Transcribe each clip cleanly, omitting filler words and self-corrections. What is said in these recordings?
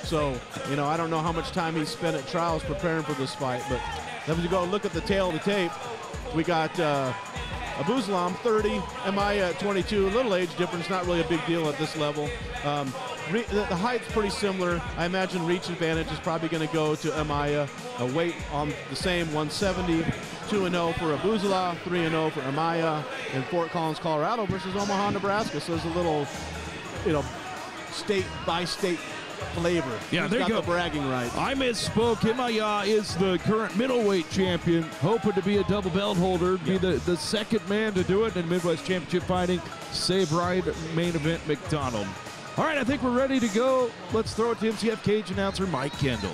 So, you know, I don't know how much time he spent at trials preparing for this fight, but then you go look at the tail of the tape. We got Abouzalam, 30, Amaya at 22. A little age difference, not really a big deal at this level. The height's pretty similar. I imagine reach advantage is probably going to go to Amaya. Weight on the same, 170. 2-0 for Abouzalam, 3-0 for Amaya in Fort Collins, Colorado versus Omaha, Nebraska. So there's a little, you know, state by state flavor. Yeah, Who's there you got go. The bragging rights. I misspoke. A Yah is the current middleweight champion, hoping to be a double belt holder, be the second man to do it in Midwest Championship fighting. Save Ride main event McDonald. All right, I think we're ready to go. Let's throw it to MCF cage announcer Mike Kendall.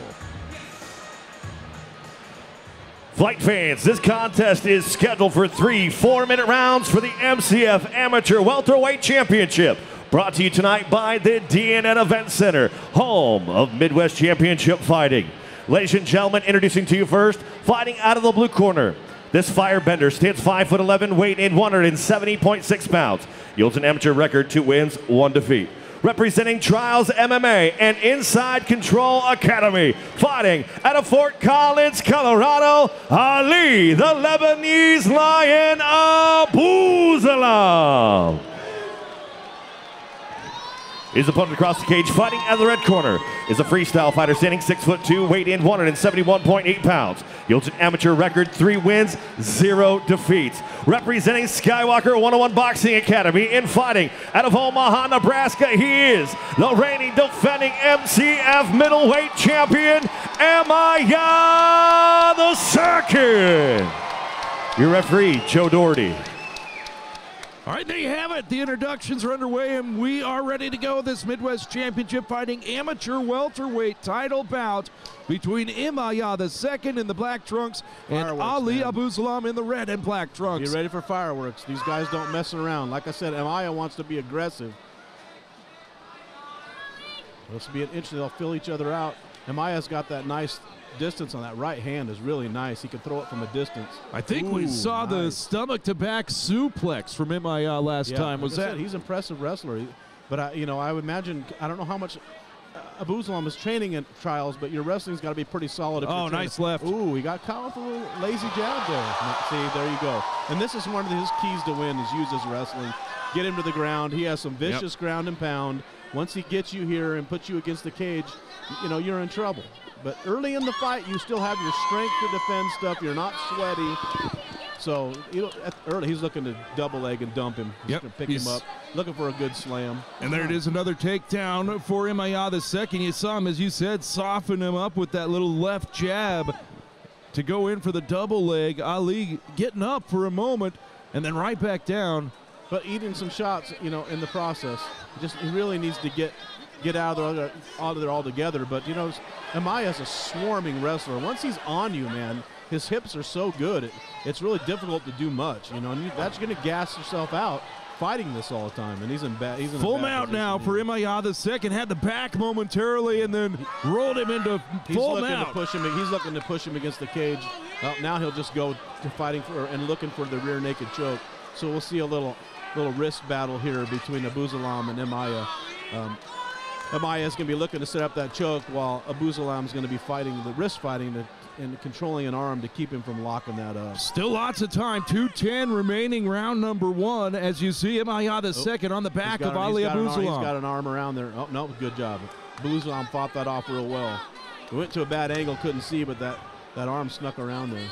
Fight fans, this contest is scheduled for 3 4-minute rounds for the MCF Amateur Welterweight Championship. Brought to you tonight by the DNN Event Center, home of Midwest Championship fighting. Ladies and gentlemen, introducing to you first, fighting out of the blue corner. This firebender stands 5'11", weight in 170.6 pounds. Yields an amateur record, 2 wins, 1 defeat. Representing Trials MMA and Inside Control Academy, fighting out of Fort Collins, Colorado, Ali, the Lebanese Lion Abouzalam. His opponent across the cage, fighting out of the red corner, is a freestyle fighter standing 6'2", weight in 171.8 pounds. Yields an amateur record, 3 wins, 0 defeats. Representing Skywalker 101 Boxing Academy in fighting out of Omaha, Nebraska, he is the reigning defending MCF Middleweight Champion, A Yah II. Your referee, Joe Doherty. All right, there you have it. The introductions are underway, and we are ready to go. This Midwest Championship fighting amateur welterweight title bout between A Yah II in the black trunks and Ali Abouzalam in the red and black trunks. Be ready for fireworks. These guys don't mess around. Like I said, Amaya wants to be aggressive. This will be an interesting. They'll fill each other out. Amaya's got that nice distance on that right hand, is really nice. He can throw it from a distance. I think we saw the stomach-to-back suplex from A Yah last time. Was that? He's an impressive wrestler. But I would imagine, I don't know how much Abouzalam is training in trials, but your wrestling's got to be pretty solid. If oh, nice left. Ooh, he got caught with a little lazy jab there. See, there you go. And this is one of his keys to win, is use his wrestling. Get him to the ground. He has some vicious ground and pound. Once he gets you here and puts you against the cage, you know, you're in trouble. But early in the fight, you still have your strength to defend stuff. You're not sweaty. So, you know, early he's looking to double leg and dump him. He's going to pick him up, looking for a good slam. And there it is, another takedown for A Yah II. You saw him, as you said, soften him up with that little left jab to go in for the double leg. Ali getting up for a moment and then right back down. But eating some shots, you know, in the process. He really needs to get out of there altogether. But, you know, Amaya's a swarming wrestler. Once he's on you, man, his hips are so good. It's really difficult to do much, you know, and that's going to gas yourself out fighting this all the time. And he's in full mount now for A Yah II. Had the back momentarily and then rolled him into full mount. He's looking to push him against the cage. Now he'll just go to fighting for and looking for the rear naked choke. So we'll see a little wrist battle here between Abouzalam and Amaya. Amaya is going to be looking to set up that choke, while Abouzalam is going to be fighting the wrist fighting and controlling an arm to keep him from locking that up. Still lots of time. 2:10 remaining, round number 1. As you see, A Yah II on the back of Ali Abouzalam. He's got an arm around there. Oh, no, good job. Abouzalam fought that off real well. He went to a bad angle, couldn't see, but that arm snuck around there.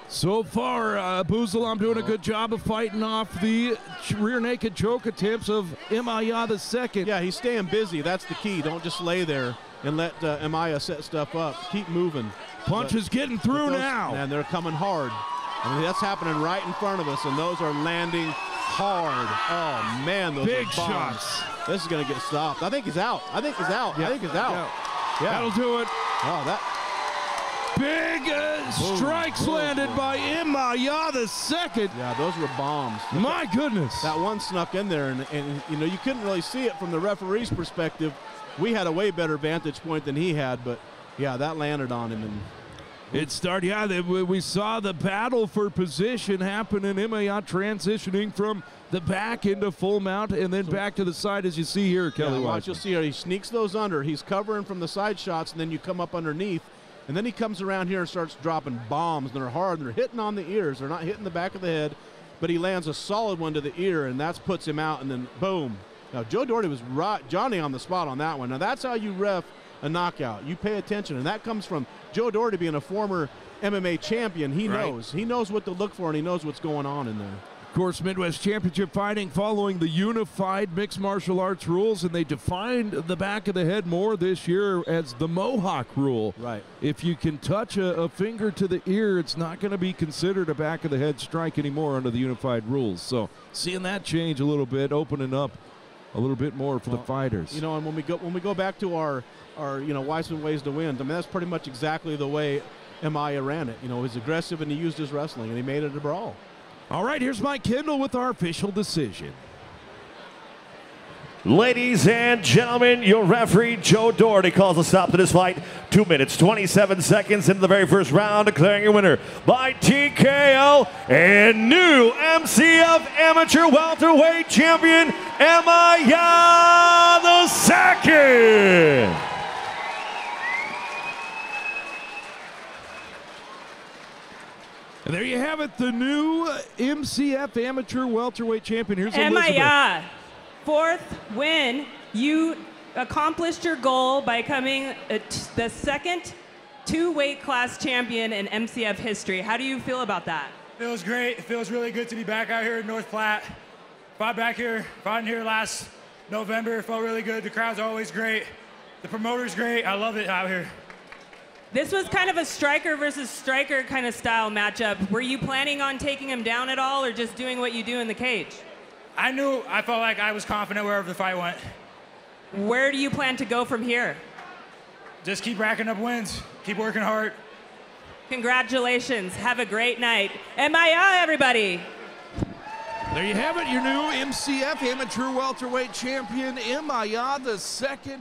So far, Abouzalam doing a good job of fighting off the rear naked choke attempts of A Yah II. Yeah, he's staying busy. That's the key. Don't just lay there and let Amaya set stuff up. Keep moving. Punches getting through now. And they're coming hard. I mean, that's happening right in front of us, and those are landing hard. Oh, man, those big are bombs. shots. This is going to get stopped. I think he's out. Yeah. I think he's out. Yeah. That'll do it. Oh, that. Big strikes landed by A Yah II. Yeah, those were bombs. My goodness. That one snuck in there, and you know, you couldn't really see it from the referee's perspective. We had a way better vantage point than he had, but yeah, that landed on him. And It started, yeah, we saw the battle for position happen in A Yah transitioning from the back into full mount and then back to the side, as you see here, Kelly. Watch, you'll see here, he sneaks those under. He's covering from the side shots, and then you come up underneath, and then he comes around here and starts dropping bombs, and they're hard, and they're hitting on the ears. They're not hitting the back of the head, but he lands a solid one to the ear, and that puts him out, and then boom. Now, Joe Doherty was Johnny on the spot on that one. Now, that's how you ref a knockout. You pay attention, and that comes from Joe Doherty being a former MMA champion. He knows. He knows what to look for, and he knows what's going on in there. Of course, Midwest Championship fighting following the unified mixed martial arts rules, and they defined the back of the head more this year as the Mohawk rule. Right. If you can touch a finger to the ear, it's not going to be considered a back of the head strike anymore under the unified rules. So seeing that change a little bit, opening up a little bit more for the fighters. You know, and when we go back to our Weissman ways to win, I mean, that's pretty much exactly the way Maya ran it. You know, he's aggressive and he used his wrestling and he made it a brawl. All right, here's Mike Kendall with our official decision. Ladies and gentlemen, your referee, Joe Doherty, calls a stop to this fight. 2 minutes, 27 seconds into the very first round, declaring your winner by TKO and new MCF Amateur Welterweight Champion, A Yah II. And there you have it, the new MCF Amateur Welterweight Champion. Here's Elizabeth. A Yah, fourth win. You accomplished your goal by becoming the second two-weight class champion in MCF history. How do you feel about that? Feels great. It feels really good to be back out here in North Platte. Fought in here last November. It felt really good. The crowd's always great. The promoter's great. I love it out here. This was kind of a striker versus striker kind of style matchup. Were you planning on taking him down at all or just doing what you do in the cage? I felt like I was confident wherever the fight went. Where do you plan to go from here? Just keep racking up wins. Keep working hard. Congratulations. Have a great night. A Yah, everybody. There you have it, your new MCF Amateur Welterweight Champion, A Yah II.